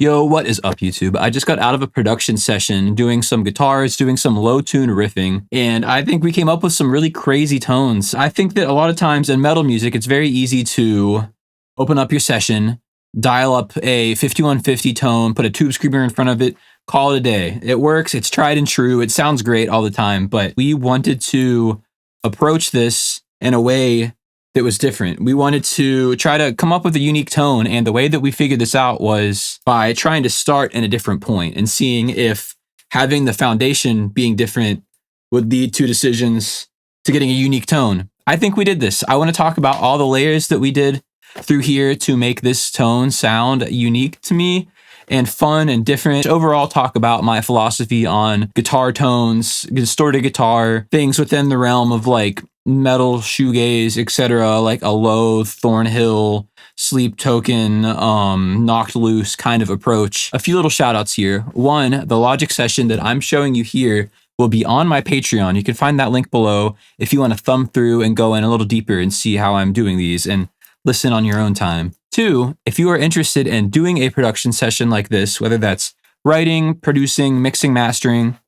Yo, what is up, YouTube? I just got out of a production session doing some guitars, doing some low tune riffing, and I think we came up with some really crazy tones. I think that a lot of times in metal music, it's very easy to open up your session, dial up a 5150 tone, put a tube screamer in front of it, call it a day. It works, it's tried and true, it sounds great all the time, but we wanted to approach this in a way that was different. We wanted to try to come up with a unique tone, and the way that we figured this out was by trying to start in a different point and seeing if having the foundation being different would lead to decisions to getting a unique tone. I think we did this. I want to talk about all the layers that we did through here to make this tone sound unique to me and fun and different. Overall, talk about my philosophy on guitar tones, distorted guitar, things within the realm of like metal, shoegaze, etc., like a LOATHE, Thornhill, Sleep Token, Knocked Loose kind of approach. A few little shout outs here. One, the Logic session that I'm showing you here will be on my Patreon. You can find that link below if you want to thumb through and go in a little deeper and see how I'm doing these and listen on your own time. Two, if you are interested in doing a production session like this, whether that's writing, producing, mixing, mastering,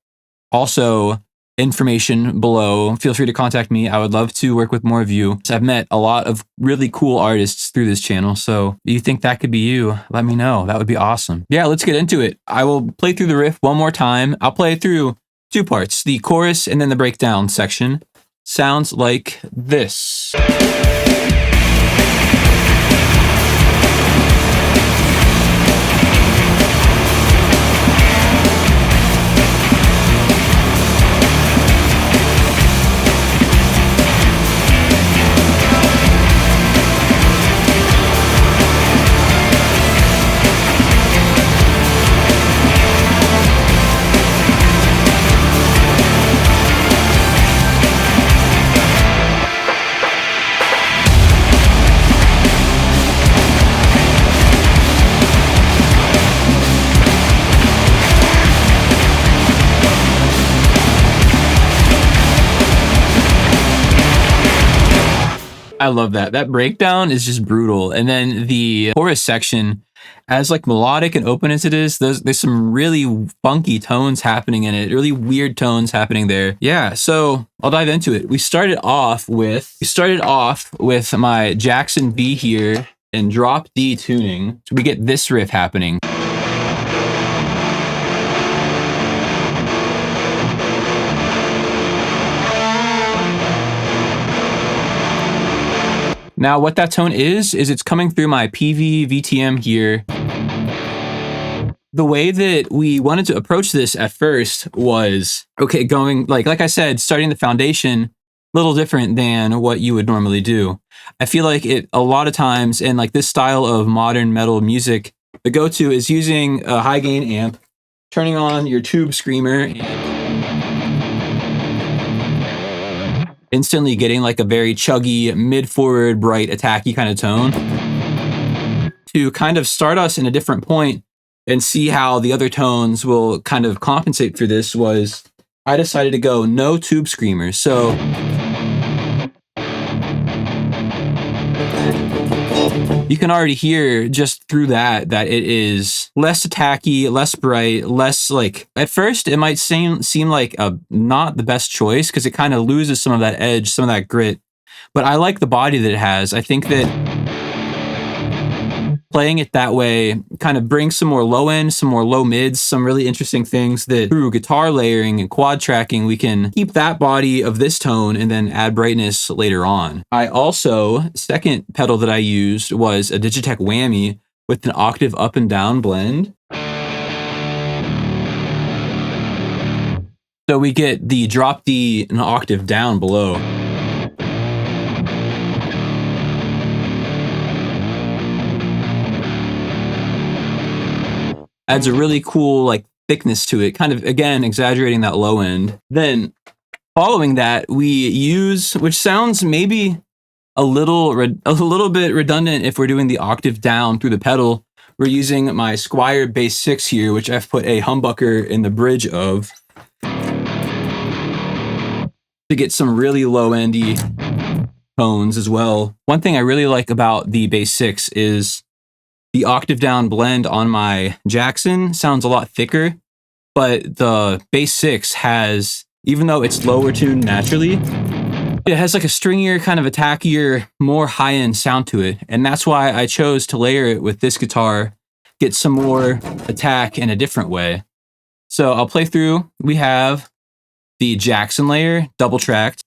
also information below, feel free to contact me. I would love to work with more of you. I've met a lot of really cool artists through this channel, so if you think that could be you, let me know. That would be awesome. Yeah, let's get into it. I will play through the riff one more time. I'll play through two parts, the chorus and then the breakdown section. Sounds like this. I love that. That breakdown is just brutal. And then the chorus section, as like melodic and open as it is, there's some really funky tones happening in it, really weird tones happening there. Yeah, so I'll dive into it. We started off with my Jackson B here and drop D tuning. So we get this riff happening. Now what that tone is it's coming through my PV VTM here. The way that we wanted to approach this at first was, okay, going like I said, starting the foundation, a little different than what you would normally do. I feel like it a lot of times in like this style of modern metal music, the go-to is using a high gain amp, turning on your tube screamer, and instantly getting like a very chuggy, mid-forward, bright, attacky kind of tone to kind of start us in a different point and see how the other tones will kind of compensate for this. Was I decided to go no tube screamers. So you can already hear just through that it is less attacky, less bright, less like, at first it might seem like a not the best choice because it kind of loses some of that edge, some of that grit. But I like the body that it has. I think that playing it that way kind of brings some more low end, some more low mids, some really interesting things that through guitar layering and quad tracking, we can keep that body of this tone and then add brightness later on. I also, second pedal that I used was a Digitech Whammy with an octave up and down blend. So we get the drop D an octave down below. Adds a really cool like thickness to it, kind of again exaggerating that low end. Then following that, we use, which sounds maybe a little bit redundant if we're doing the octave down through the pedal. We're using my Squier Bass 6 here, which I've put a humbucker in the bridge of to get some really low endy tones as well. One thing I really like about the Bass 6 is The octave down blend on my Jackson sounds a lot thicker, but the bass 6 has, even though it's lower tuned naturally, it has like a stringier, kind of attackier, more high-end sound to it. And that's why I chose to layer it with this guitar, get some more attack in a different way. So I'll play through. We have the Jackson layer, double tracked.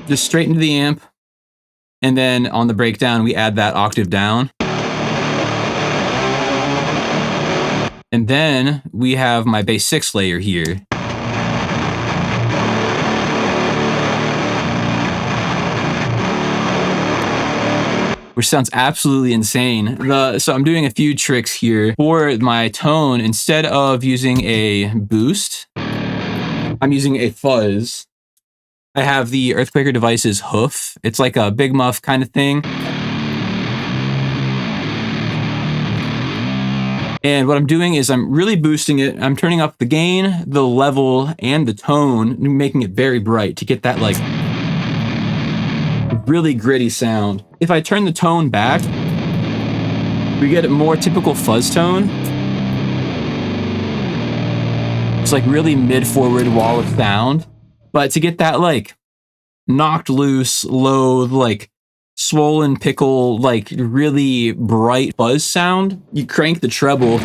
Just straight into the amp. And then on the breakdown, we add that octave down. And then we have my bass 6 layer here. Which sounds absolutely insane. So I'm doing a few tricks here. For my tone, instead of using a boost, I'm using a fuzz. I have the Earthquaker Devices hoof. It's like a big muff kind of thing. And what I'm doing is I'm really boosting it. I'm turning up the gain, the level, and the tone, making it very bright to get that like really gritty sound. If I turn the tone back, we get a more typical fuzz tone. It's like really mid-forward wall of sound. But to get that like knocked loose, low, like swollen pickle, like really bright fuzz sound, you crank the treble.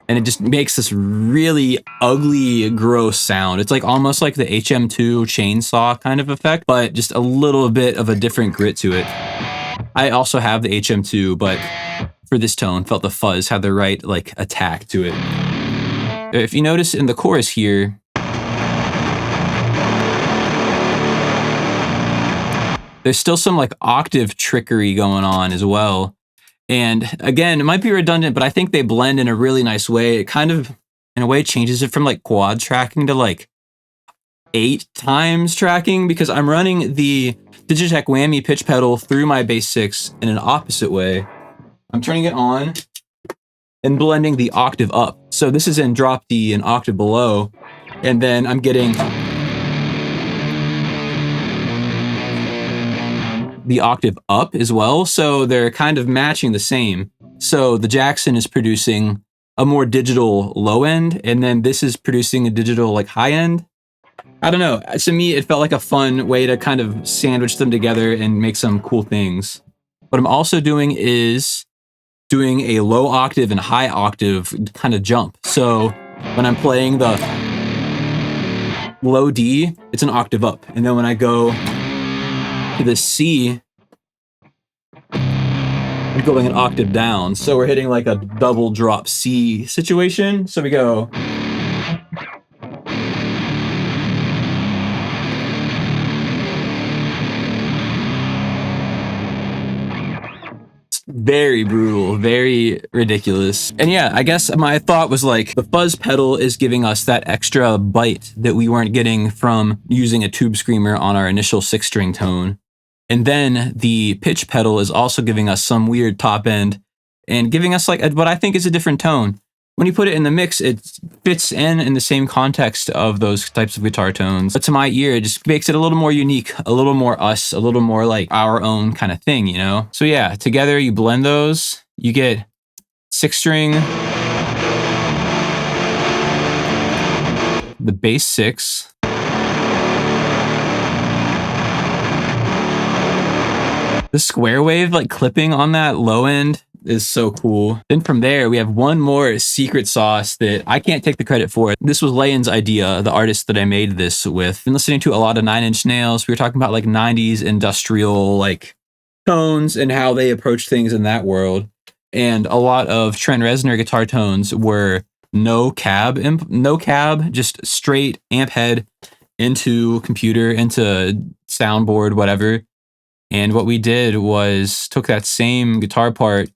And it just makes this really ugly, gross sound. It's like almost like the HM2 chainsaw kind of effect, but just a little bit of a different grit to it. I also have the HM2, but for this tone, felt the fuzz had the right like attack to it. If you notice in the chorus here, there's still some like octave trickery going on as well. And again, it might be redundant, but I think they blend in a really nice way. It kind of, in a way, changes it from like quad tracking to like 8 times tracking, because I'm running the Digitech whammy pitch pedal through my bass 6 in an opposite way. I'm turning it on and blending the octave up. So this is in drop D, an octave below, and then I'm getting the octave up as well. So they're kind of matching the same. So the Jackson is producing a more digital low end, and then this is producing a digital like high end. I don't know. To me, it felt like a fun way to kind of sandwich them together and make some cool things. What I'm also doing is doing a low octave and high octave kind of jump. So when I'm playing the low D, it's an octave up. And then when I go to the C, I'm going an octave down. So we're hitting like a double drop C situation. So we go. Very brutal, very ridiculous. And yeah, I guess my thought was like the fuzz pedal is giving us that extra bite that we weren't getting from using a tube screamer on our initial 6-string tone. And then the pitch pedal is also giving us some weird top end and giving us like what I think is a different tone. When you put it in the mix, it fits in the same context of those types of guitar tones. But to my ear, it just makes it a little more unique, a little more us, a little more like our own kind of thing, you know? So yeah, together you blend those, you get 6-string, the bass 6, the square wave like clipping on that low end is so cool. Then from there, we have one more secret sauce that I can't take the credit for. This was Layan's idea, the artist that I made this with. Been listening to a lot of 9 Inch Nails. We were talking about like 90s industrial like tones and how they approach things in that world. And a lot of Trent Reznor guitar tones were no cab, just straight amp head into computer, into soundboard, whatever. And what we did was took that same guitar part,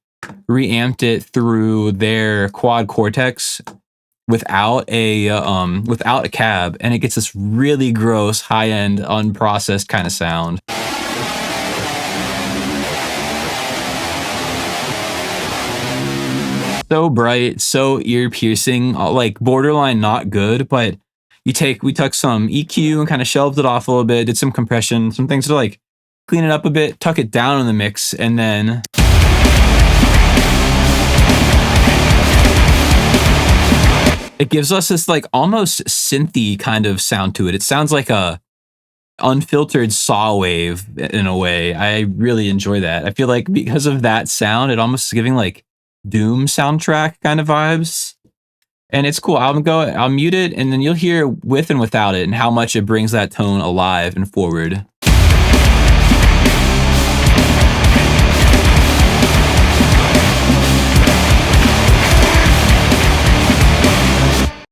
reamped it through their quad cortex without a cab, and it gets this really gross, high-end, unprocessed kind of sound. So bright, so ear piercing, like borderline not good, but we took some EQ and kind of shelved it off a little bit, did some compression, some things to like clean it up a bit, tuck it down in the mix, and then it gives us this like almost synthy kind of sound to it. It sounds like a unfiltered saw wave in a way. I really enjoy that. I feel like because of that sound, it almost is giving like Doom soundtrack kind of vibes. And it's cool. I'll mute it, and then you'll hear with and without it and how much it brings that tone alive and forward.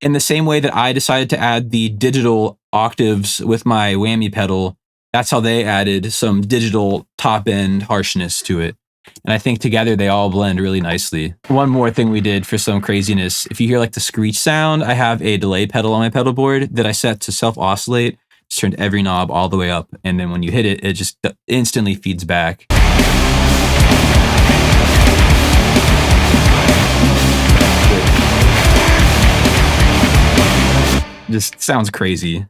In the same way that I decided to add the digital octaves with my whammy pedal, that's how they added some digital top end harshness to it. And I think together they all blend really nicely. One more thing we did for some craziness. If you hear like the screech sound, I have a delay pedal on my pedal board that I set to self-oscillate. Just turned every knob all the way up. And then when you hit it, it just instantly feeds back. Just sounds crazy.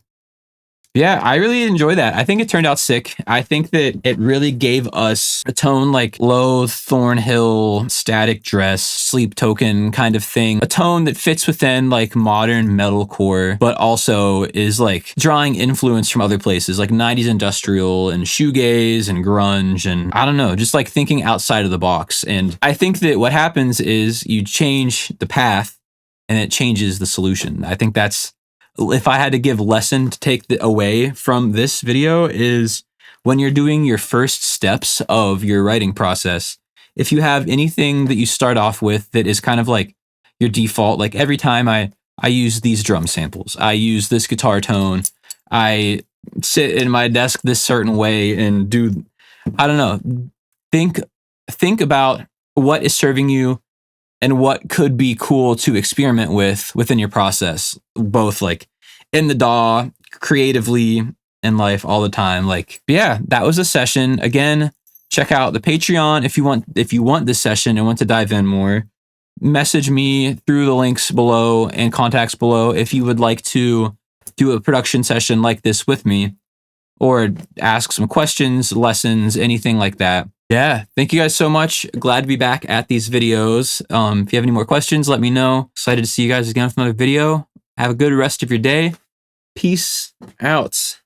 Yeah, I really enjoy that. I think it turned out sick. I think that it really gave us a tone like LOATHE, Thornhill, Static Dress, Sleep Token kind of thing. A tone that fits within like modern metalcore, but also is like drawing influence from other places like 90s industrial and shoegaze and grunge and I don't know, just like thinking outside of the box. And I think that what happens is you change the path and it changes the solution. I think that's, if I had to give lesson to take away from this video, is when you're doing your first steps of your writing process, if you have anything that you start off with that is kind of like your default, like every time I use these drum samples, I use this guitar tone, I sit in my desk this certain way and do, I don't know, think about what is serving you and what could be cool to experiment with within your process, both like in the DAW, creatively, in life, all the time. Like, yeah, that was a session. Again, check out the Patreon if you want this session and want to dive in more. Message me through the links below and contacts below if you would like to do a production session like this with me, or ask some questions, lessons, anything like that. Yeah, thank you guys so much. Glad to be back at these videos. If you have any more questions, let me know. Excited to see you guys again with another video. Have a good rest of your day. Peace out.